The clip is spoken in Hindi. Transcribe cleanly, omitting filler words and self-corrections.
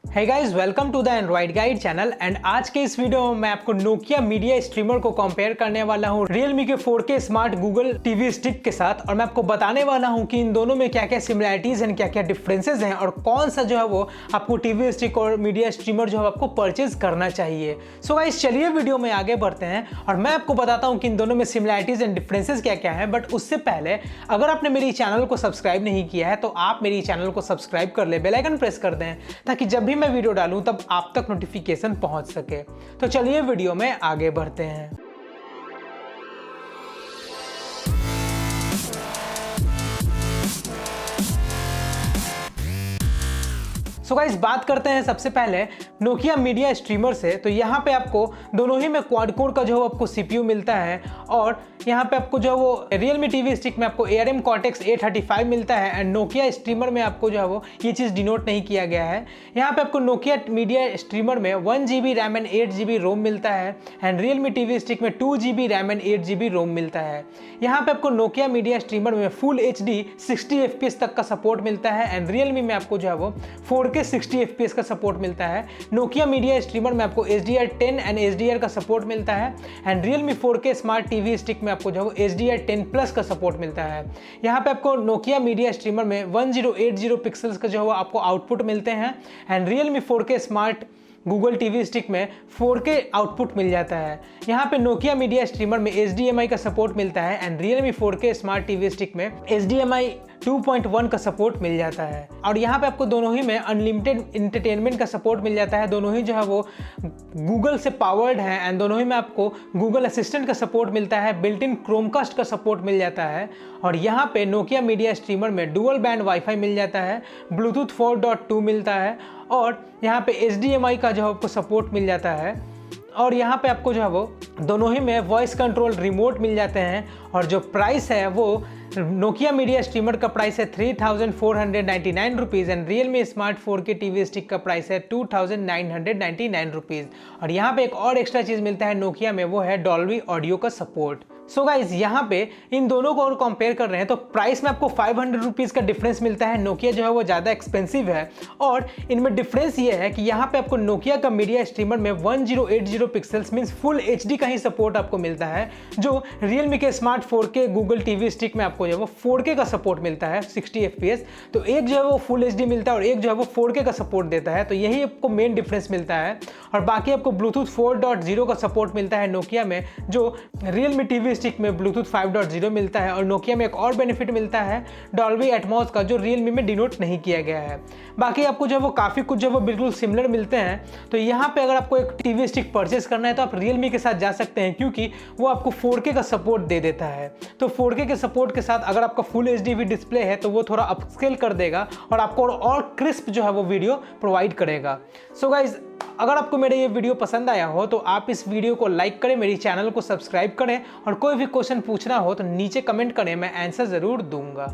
Hey guys, welcome to the Android guide channel. And आज के इस वीडियो में मैं आपको नोकिया मीडिया स्ट्रीमर को कंपेयर करने वाला हूं Realme के 4K smart Google TV stick के साथ, और मैं आपको बताने वाला हूं कि इन दोनों में क्या क्या सिमिलरिटीज हैं, क्या क्या डिफरेंसेस हैं, और कौन सा जो है वो आपको टीवी स्टिक और मीडिया स्ट्रीमर जो है आपको परचेज करना चाहिए। सो गाइस, चलिए वीडियो में आगे बढ़ते हैं और मैं आपको बताता हूँ कि इन दोनों में सिमिलरिटीज एंड डिफरेंसेस क्या क्या है। बट उससे पहले अगर आपने मेरी चैनल को सब्सक्राइब नहीं किया है तो आप मेरी चैनल को सब्सक्राइब कर ले, बेल आइकन प्रेस कर दें ताकि जब भी मैं वीडियो डालूं तब आप तक नोटिफिकेशन पहुंच सके। तो चलिए वीडियो में आगे बढ़ते हैं। सो गाइस, बात करते हैं सबसे पहले नोकिया मीडिया स्ट्रीमर से। तो यहाँ पे आपको दोनों ही में क्वाड कोर का जो आपको सीपीयू मिलता है, और यहाँ पे आपको जो वो Realme टीवी स्टिक में आपको ARM Cortex A35 मिलता है। एंड नोकिया स्ट्रीमर में आपको जो है वो ये चीज़ डिनोट नहीं किया गया है। यहाँ पे आपको नोकिया मीडिया स्ट्रीमर में 1GB रैम एंड 8GB रोम मिलता है, एंड Realme टीवी स्टिक में 2GB रैम एंड 8GB रोम मिलता है। यहाँ पे आपको नोकिया मीडिया स्ट्रीमर में फुल HD 60 FPS तक का सपोर्ट मिलता है, एंड Realme में आपको जो है वो 4K 60 FPS का सपोर्ट मिलता है। नोकिया मीडिया स्ट्रीमर में आपको HDR10 एंड HDR का सपोर्ट मिलता है, and Realme 4K smart TV stick में आपको जो है HDR10 प्लस का सपोर्ट मिलता है। यहाँ पे आपको नोकिया मीडिया स्ट्रीमर में 1080 पिक्सल्स का जो है आपको आउटपुट मिलते हैं, and Realme 4K smart Google TV stick में 4K आउटपुट मिल जाता है। यहाँ पे नोकिया मीडिया स्ट्रीमर में HDMI का सपोर्ट मिलता है, and Realme 4K smart TV stick में HDMI 2.1 का सपोर्ट मिल जाता है। और यहाँ पे आपको दोनों ही में अनलिमिटेड इंटरटेनमेंट का सपोर्ट मिल जाता है। दोनों ही जो है वो गूगल से पावर्ड है, एंड दोनों ही में आपको गूगल असिस्टेंट का सपोर्ट मिलता है, बिल्ट इन क्रोमकास्ट का सपोर्ट मिल जाता है। और यहाँ पे नोकिया मीडिया स्ट्रीमर में डुअल बैंड वाईफाई मिल जाता है, ब्लूटूथ 4.2 मिलता है, और यहाँ पे HDMI का जो आपको सपोर्ट मिल जाता है। और यहाँ पे आपको जो है वो दोनों ही में वॉइस कंट्रोल रिमोट मिल जाते हैं। और जो प्राइस है वो नोकिया मीडिया स्ट्रीमर का प्राइस है 3499 rupees, and Realme smart 4K TV stick का प्राइस है 2999 रुपीज़। और यहाँ पे एक और एक्स्ट्रा चीज़ मिलता है नोकिया में, वो है डॉल्बी ऑडियो का सपोर्ट। सो गाइज, यहाँ पे इन दोनों को और कंपेयर कर रहे हैं तो प्राइस में आपको 500 रुपीज़ का डिफरेंस मिलता है। नोकिया जो है वो ज़्यादा एक्सपेंसिव है, और इनमें डिफरेंस ये है कि यहाँ पे आपको नोकिया का मीडिया स्ट्रीमर में 1080 पिक्सल्स मीन्स फुल HD का ही सपोर्ट आपको मिलता है, जो Realme के smart 4K Google TV stick में आपको जो है वो 4K का सपोर्ट मिलता है 60 FPS। तो एक जो है वो फुल HD मिलता है और एक जो है वो 4K का सपोर्ट देता है। तो यही आपको मेन डिफरेंस मिलता है। और बाकी आपको ब्लूटूथ 4.0 का सपोर्ट मिलता है नोकिया में, जो Realme टीवी स्टिक में ब्लूटूथ 5.0 मिलता है। और नोकिया में एक और बेनिफिट मिलता है डॉल्बी एटमॉस का, जो Realme में डिनोट नहीं किया गया है। बाकी आपको जो है वो काफ़ी कुछ जो है वो बिल्कुल सिमिलर मिलते हैं। तो यहाँ पे अगर आपको एक टीवी स्टिक परचेस करना है तो आप Realme के साथ जा सकते हैं, क्योंकि वो आपको 4K का सपोर्ट दे देता है। तो 4K के सपोर्ट के साथ अगर आपका फुल HD भी डिस्प्ले है तो वो थोड़ा अपस्केल कर देगा और आपको और क्रिस्प जो है वो वीडियो प्रोवाइड करेगा। सो गाइज, अगर आपको मेरा ये वीडियो पसंद आया हो तो आप इस वीडियो को लाइक करें, मेरी चैनल को सब्सक्राइब करें, और कोई भी क्वेश्चन पूछना हो तो नीचे कमेंट करें, मैं आंसर ज़रूर दूंगा।